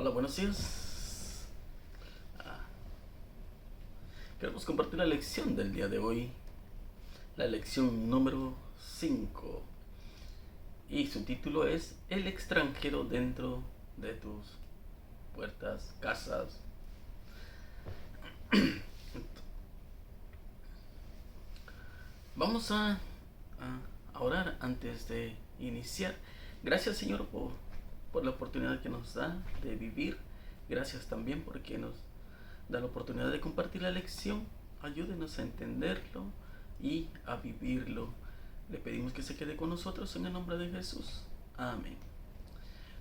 Hola, buenos días. Ah, Queremos compartir la lección del día de hoy, la lección número 5. Y su título es El extranjero dentro de tus puertas, casas. Vamos a orar antes de iniciar. Gracias, Señor, por la oportunidad que nos da de vivir. Gracias también porque nos da la oportunidad de compartir la lección. Ayúdenos a entenderlo y a vivirlo. Le pedimos que se quede con nosotros en el nombre de Jesús. Amén.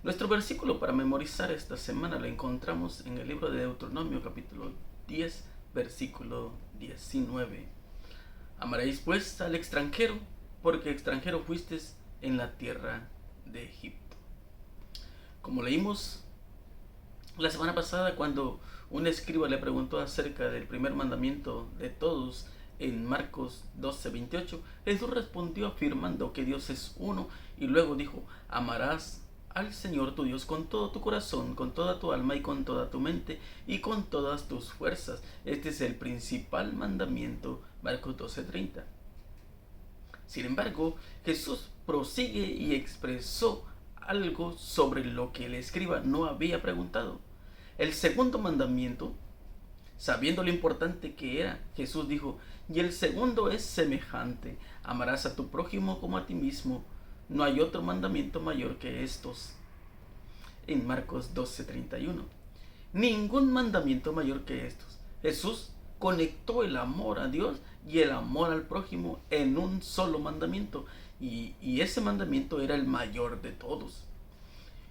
Nuestro versículo para memorizar esta semana lo encontramos en el libro de Deuteronomio capítulo 10, versículo 19. Amaréis pues al extranjero, porque extranjero fuisteis en la tierra de Egipto. Como leímos la semana pasada, cuando un escriba le preguntó acerca del primer mandamiento de todos en Marcos 12:28, Jesús respondió afirmando que Dios es uno y luego dijo: amarás al Señor tu Dios con todo tu corazón, con toda tu alma y con toda tu mente y con todas tus fuerzas. Este es el principal mandamiento, Marcos 12:30. Sin embargo, Jesús prosigue y expresó algo sobre lo que el escriba no había preguntado. El segundo mandamiento, sabiendo lo importante que era, Jesús dijo: y el segundo es semejante: amarás a tu prójimo como a ti mismo. No hay otro mandamiento mayor que estos. En Marcos 12:31. Ningún mandamiento mayor que estos. Jesús conectó el amor a Dios y el amor al prójimo en un solo mandamiento. Y ese mandamiento era el mayor de todos.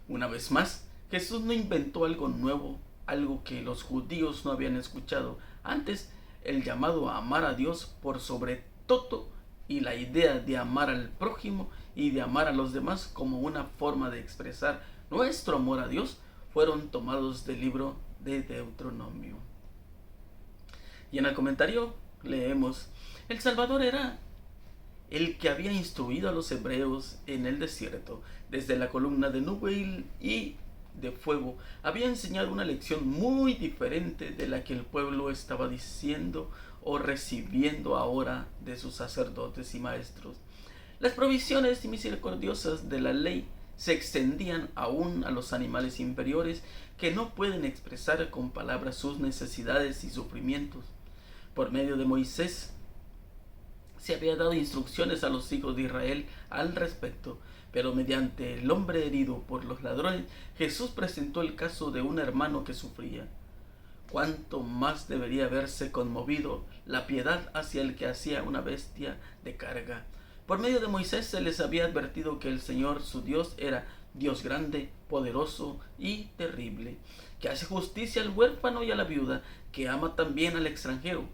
Una vez más, Jesús no inventó algo nuevo, algo que los judíos no habían escuchado antes. El llamado a amar a Dios por sobre todo y la idea de amar al prójimo y de amar a los demás como una forma de expresar nuestro amor a Dios fueron tomados del libro de Deuteronomio. Y en el comentario leemos: el Salvador era el que había instruido a los hebreos en el desierto. Desde la columna de nube y de fuego había enseñado una lección muy diferente de la que el pueblo estaba diciendo o recibiendo ahora de sus sacerdotes y maestros. Las provisiones misericordiosas de la ley se extendían aún a los animales inferiores que no pueden expresar con palabras sus necesidades y sufrimientos. Por medio de Moisés se había dado instrucciones a los hijos de Israel al respecto, pero mediante el hombre herido por los ladrones, Jesús presentó el caso de un hermano que sufría. Cuánto más debería haberse conmovido la piedad hacia el que hacía una bestia de carga. Por medio de Moisés se les había advertido que el Señor su Dios era Dios grande, poderoso y terrible, que hace justicia al huérfano y a la viuda, que ama también al extranjero,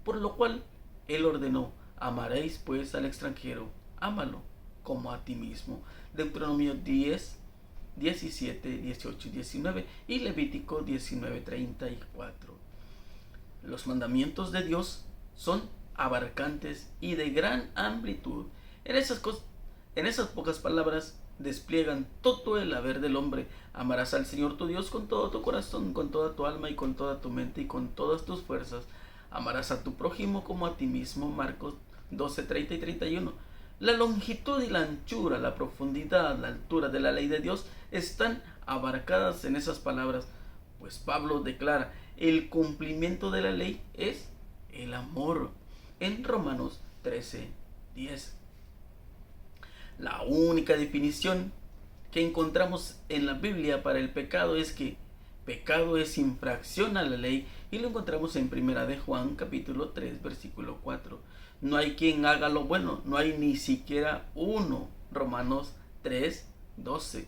por lo cual él ordenó: amaréis pues al extranjero, ámalo como a ti mismo. Deuteronomio 10, 17, 18 y 19 y Levítico 19:34. Los mandamientos de Dios son abarcantes y de gran amplitud. En esas pocas palabras despliegan todo el haber del hombre. Amarás al Señor tu Dios con todo tu corazón, con toda tu alma y con toda tu mente y con todas tus fuerzas. Amarás a tu prójimo como a ti mismo. Marcos 12:30 y 31. La longitud y la anchura, la profundidad, la altura de la ley de Dios están abarcadas en esas palabras, pues Pablo declara: el cumplimiento de la ley es el amor, en Romanos 13:10. La única definición que encontramos en la Biblia para el pecado es que pecado es infracción a la ley, y lo encontramos en Primera de Juan capítulo 3 versículo 4. No hay quien haga lo bueno, no hay ni siquiera uno. Romanos 3:12.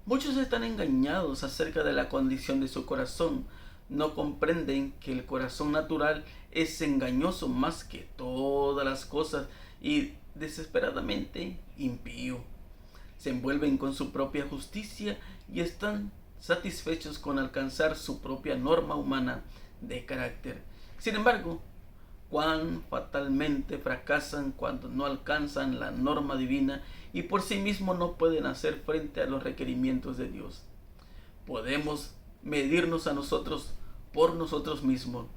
Muchos están engañados acerca de la condición de su corazón. No comprenden que el corazón natural es engañoso más que todas las cosas y desesperadamente impío. Se envuelven con su propia justicia y están satisfechos con alcanzar su propia norma humana de carácter. Sin embargo, cuán fatalmente fracasan cuando no alcanzan la norma divina y por sí mismos no pueden hacer frente a los requerimientos de Dios. Podemos medirnos a nosotros por nosotros mismos.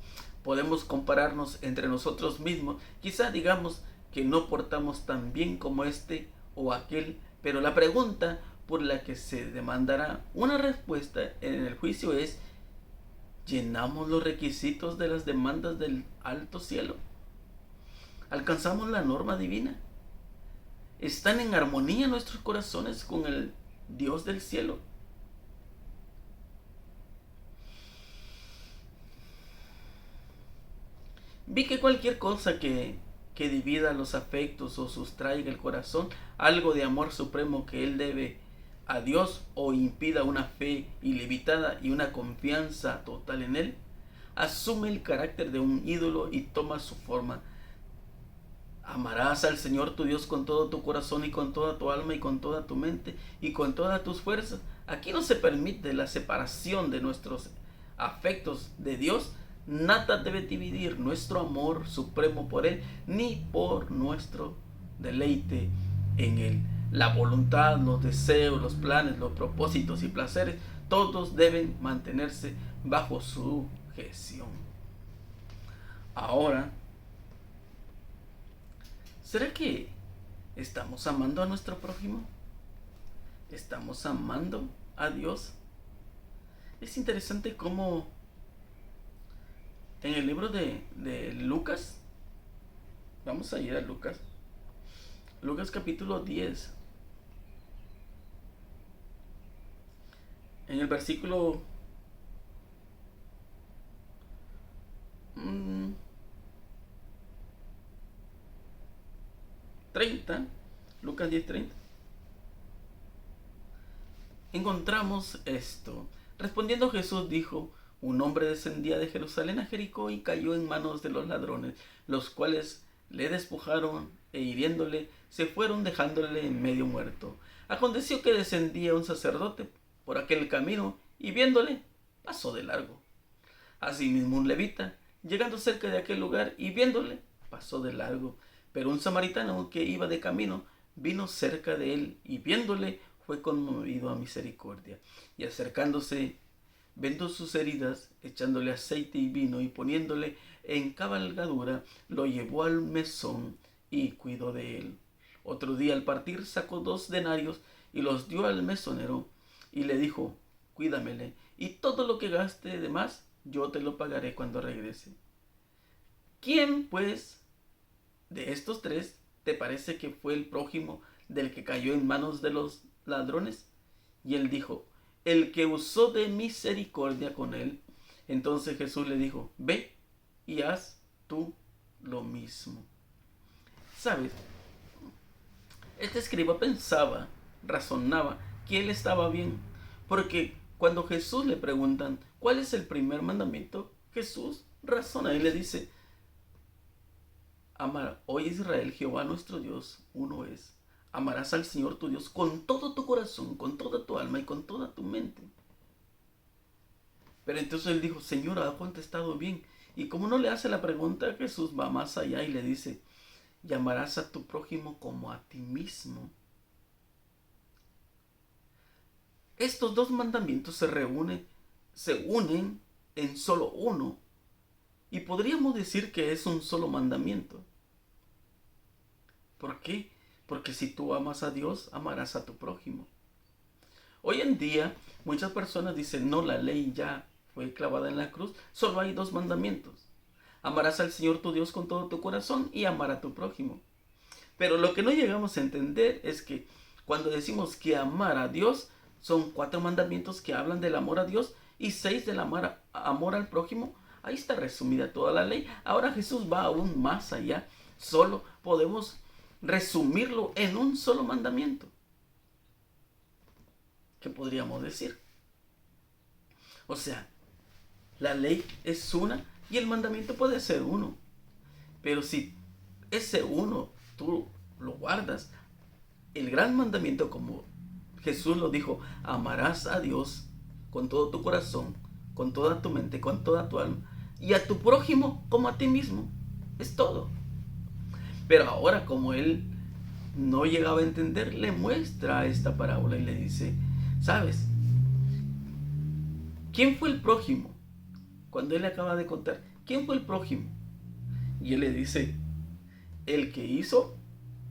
Podemos compararnos entre nosotros mismos. Quizá digamos que no portamos tan bien como este o aquel, pero la pregunta por la que se demandará una respuesta en el juicio es: ¿llenamos los requisitos de las demandas del alto cielo? ¿Alcanzamos la norma divina? ¿Están en armonía nuestros corazones con el Dios del cielo? Vi que cualquier cosa que divida los afectos o sustraiga el corazón algo de amor supremo que él debe a Dios, o impida una fe ilimitada y una confianza total en él, asume el carácter de un ídolo y toma su forma. Amarás al Señor tu Dios con todo tu corazón y con toda tu alma y con toda tu mente y con todas tus fuerzas. Aquí no se permite la separación de nuestros afectos de Dios. Nada debe dividir nuestro amor supremo por Él, ni por nuestro deleite en Él. La voluntad, los deseos, los planes, los propósitos y placeres, todos deben mantenerse bajo su sujeción. Ahora, ¿será que estamos amando a nuestro prójimo? ¿Estamos amando a Dios? Es interesante cómo en el libro de Lucas, vamos a ir a Lucas capítulo 10, en el versículo 30, Lucas 10:30, encontramos esto. Respondiendo Jesús dijo: un hombre descendía de Jerusalén a Jericó y cayó en manos de los ladrones, los cuales le despojaron e hiriéndole se fueron, dejándole en medio muerto. Aconteció que descendía un sacerdote por aquel camino y viéndole pasó de largo. Asimismo un levita, llegando cerca de aquel lugar y viéndole, pasó de largo. Pero un samaritano que iba de camino vino cerca de él y viéndole fue conmovido a misericordia, y acercándose vendó sus heridas, echándole aceite y vino y poniéndole en cabalgadura, lo llevó al mesón y cuidó de él. Otro día al partir sacó 2 denarios y los dio al mesonero y le dijo: cuídamele, y todo lo que gaste de más yo te lo pagaré cuando regrese. ¿Quién, pues, de estos 3 te parece que fue el prójimo del que cayó en manos de los ladrones? Y él dijo: el que usó de misericordia con él. Entonces Jesús le dijo: ve y haz tú lo mismo. ¿Sabes? Este escriba pensaba, razonaba que él estaba bien, porque cuando Jesús le preguntan ¿cuál es el primer mandamiento?, Jesús razona y le dice: amar, oye Israel, Jehová nuestro Dios, uno es. Amarás al Señor tu Dios con todo tu corazón, con toda tu alma y con toda tu mente. Pero entonces él dijo: Señor, ha contestado bien. Y como no le hace la pregunta, Jesús va más allá y le dice: llamarás a tu prójimo como a ti mismo. Estos 2 mandamientos se unen en solo uno. Y podríamos decir que es un solo mandamiento. ¿Por qué? Porque si tú amas a Dios, amarás a tu prójimo. Hoy en día, muchas personas dicen: no, la ley ya fue clavada en la cruz, solo hay 2 mandamientos. Amarás al Señor tu Dios con todo tu corazón y amar a tu prójimo. Pero lo que no llegamos a entender es que cuando decimos que amar a Dios, son 4 mandamientos que hablan del amor a Dios y 6 del amor al prójimo. Ahí está resumida toda la ley. Ahora Jesús va aún más allá. Solo podemos resumirlo en un solo mandamiento. ¿Qué podríamos decir? O sea, la ley es una y el mandamiento puede ser uno. Pero si ese uno tú lo guardas, el gran mandamiento, como Jesús lo dijo: amarás a Dios con todo tu corazón, con toda tu mente, con toda tu alma, y a tu prójimo como a ti mismo. Es todo. Pero ahora, como él no llegaba a entender, le muestra esta parábola y le dice: ¿sabes? ¿quién fue el prójimo? Cuando él le acaba de contar, ¿quién fue el prójimo? Y él le dice, el que hizo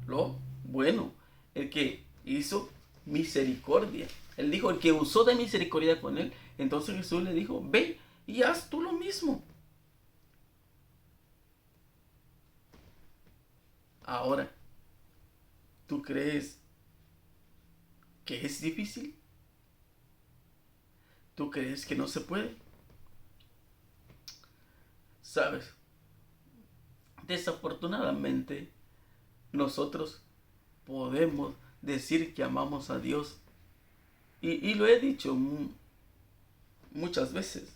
lo bueno, el que hizo misericordia. Él dijo, el que usó de misericordia con él. Entonces Jesús le dijo, ve y haz tú lo mismo. Ahora, ¿tú crees que es difícil? ¿Tú crees que no se puede? ¿Sabes? Desafortunadamente, nosotros podemos decir que amamos a Dios. Y lo he dicho muchas veces.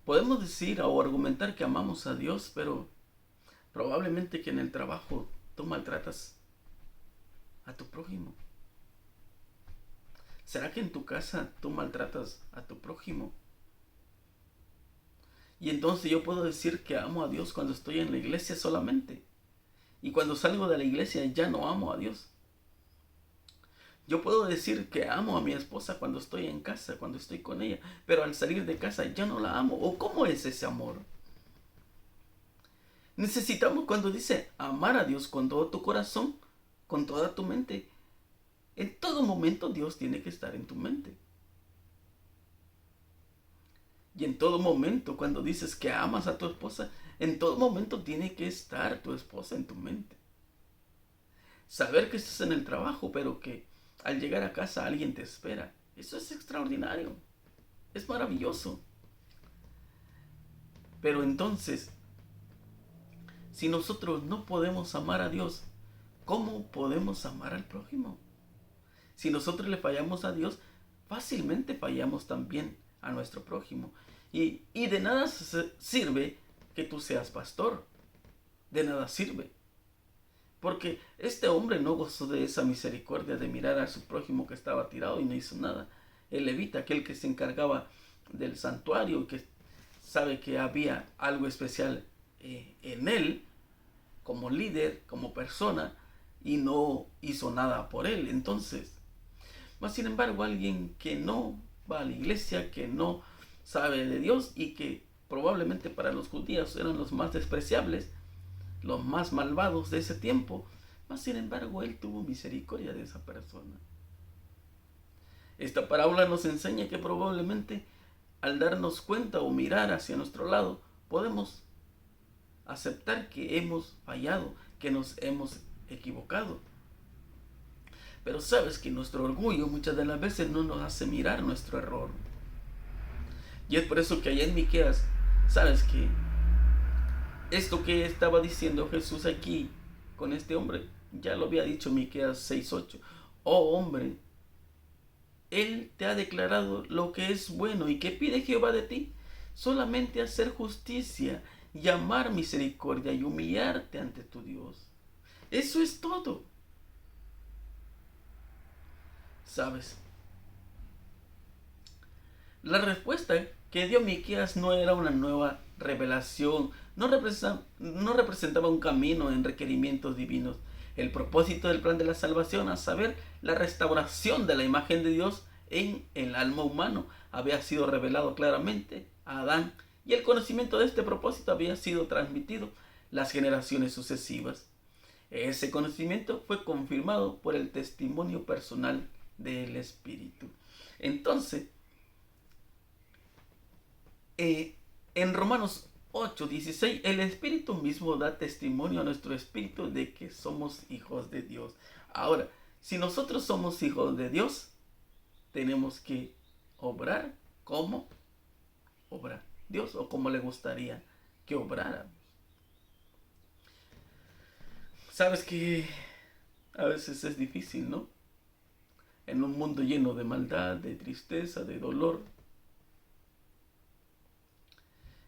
Podemos decir o argumentar que amamos a Dios, pero probablemente que en el trabajo tú maltratas a tu prójimo. ¿Será que en tu casa tú maltratas a tu prójimo? Y entonces yo puedo decir que amo a Dios cuando estoy en la iglesia solamente. Y cuando salgo de la iglesia ya no amo a Dios. Yo puedo decir que amo a mi esposa cuando estoy en casa, cuando estoy con ella, pero al salir de casa ya no la amo. ¿O cómo es ese amor? Necesitamos, cuando dice amar a Dios con todo tu corazón, con toda tu mente, en todo momento Dios tiene que estar en tu mente. Y en todo momento, cuando dices que amas a tu esposa, en todo momento tiene que estar tu esposa en tu mente. Saber que estás en el trabajo, pero que al llegar a casa alguien te espera. Eso es extraordinario. Es maravilloso. Pero entonces, si nosotros no podemos amar a Dios, ¿cómo podemos amar al prójimo? Si nosotros le fallamos a Dios, fácilmente fallamos también a nuestro prójimo. Y de nada sirve que tú seas pastor. De nada sirve. Porque este hombre no gozó de esa misericordia de mirar a su prójimo que estaba tirado y no hizo nada. El levita, aquel que se encargaba del santuario, que sabe que había algo especial en él, como líder, como persona, y no hizo nada por él. Entonces, más sin embargo, alguien que no va a la iglesia, que no sabe de Dios y que probablemente para los judíos eran los más despreciables, los más malvados de ese tiempo, mas sin embargo él tuvo misericordia de esa persona. Esta parábola nos enseña que probablemente al darnos cuenta o mirar hacia nuestro lado, podemos aceptar que hemos fallado, que nos hemos equivocado. Pero sabes que nuestro orgullo muchas de las veces no nos hace mirar nuestro error. Y es por eso que allá en Miqueas, sabes que esto que estaba diciendo Jesús aquí con este hombre, ya lo había dicho Miqueas 6:8. Oh hombre, Él te ha declarado lo que es bueno. ¿Y qué pide Jehová de ti? Solamente hacer justicia y amar misericordia y humillarte ante tu Dios. Eso es todo. ¿Sabes? La respuesta que dio Miqueas no era una nueva revelación, no representaba un camino en requerimientos divinos. El propósito del plan de la salvación, a saber, la restauración de la imagen de Dios en el alma humano, había sido revelado claramente a Adán, y el conocimiento de este propósito había sido transmitido las generaciones sucesivas. Ese conocimiento fue confirmado por el testimonio personal del Espíritu. Entonces, en Romanos 8:16, el Espíritu mismo da testimonio a nuestro espíritu de que somos hijos de Dios. Ahora, si nosotros somos hijos de Dios, tenemos que obrar como obra Dios, o como le gustaría que obráramos. Sabes que a veces es difícil, ¿no? En un mundo lleno de maldad, de tristeza, de dolor,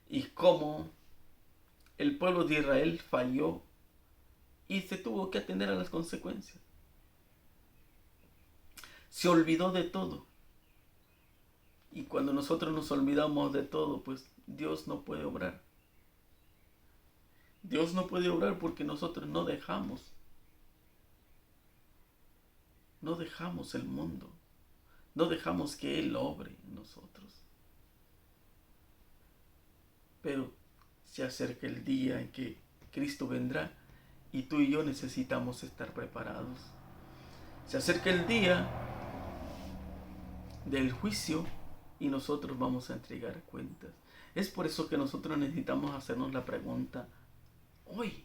y cómo el pueblo de Israel falló y se tuvo que atender a las consecuencias. Se olvidó de todo. Y cuando nosotros nos olvidamos de todo, pues Dios no puede obrar. Dios no puede obrar porque nosotros no dejamos el mundo. No dejamos que Él obre en nosotros. Pero se acerca el día en que Cristo vendrá y tú y yo necesitamos estar preparados. Se acerca el día del juicio y nosotros vamos a entregar cuentas. Es por eso que nosotros necesitamos hacernos la pregunta hoy: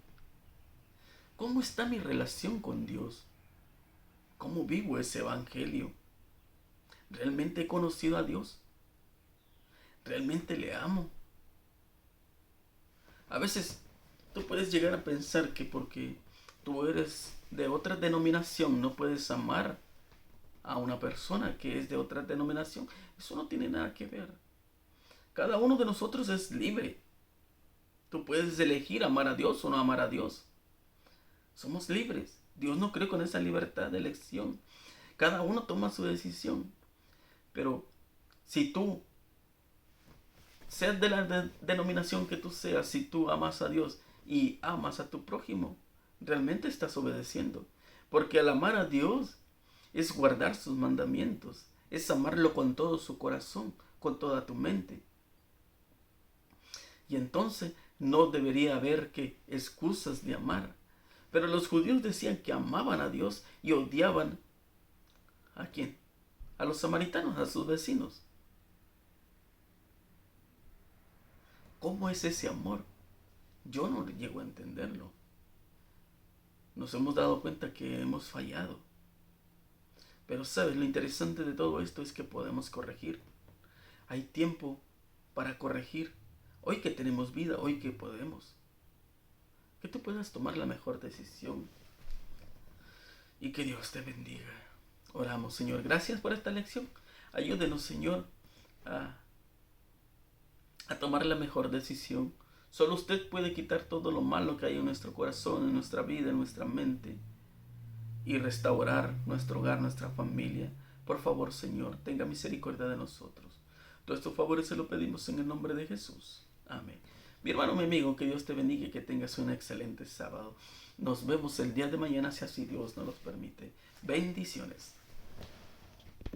¿cómo está mi relación con Dios? ¿Cómo vivo ese evangelio? ¿Realmente he conocido a Dios? ¿Realmente le amo? A veces tú puedes llegar a pensar que porque tú eres de otra denominación no puedes amar a una persona que es de otra denominación. Eso no tiene nada que ver. Cada uno de nosotros es libre. Tú puedes elegir amar a Dios o no amar a Dios. Somos libres. Dios no cree con esa libertad de elección. Cada uno toma su decisión. Pero si tú, seas de la denominación que tú seas, si tú amas a Dios y amas a tu prójimo, realmente estás obedeciendo. Porque al amar a Dios es guardar sus mandamientos, es amarlo con todo su corazón, con toda tu mente. Y entonces no debería haber que excusas de amar. Pero los judíos decían que amaban a Dios y odiaban ¿a quién? A los samaritanos, a sus vecinos. ¿Cómo es ese amor? Yo no llego a entenderlo. Nos hemos dado cuenta que hemos fallado. Pero sabes, lo interesante de todo esto es que podemos corregir. Hay tiempo para corregir. Hoy que tenemos vida, hoy que podemos. Que tú puedas tomar la mejor decisión. Y que Dios te bendiga. Oramos, Señor. Gracias por esta lección. Ayúdenos, Señor, a tomar la mejor decisión. Solo usted puede quitar todo lo malo que hay en nuestro corazón, en nuestra vida, en nuestra mente, y restaurar nuestro hogar, nuestra familia. Por favor, Señor, tenga misericordia de nosotros. Todos estos favores se lo pedimos en el nombre de Jesús. Amén. Mi hermano, mi amigo, que Dios te bendiga y que tengas un excelente sábado. Nos vemos el día de mañana si así Dios nos los permite. Bendiciones.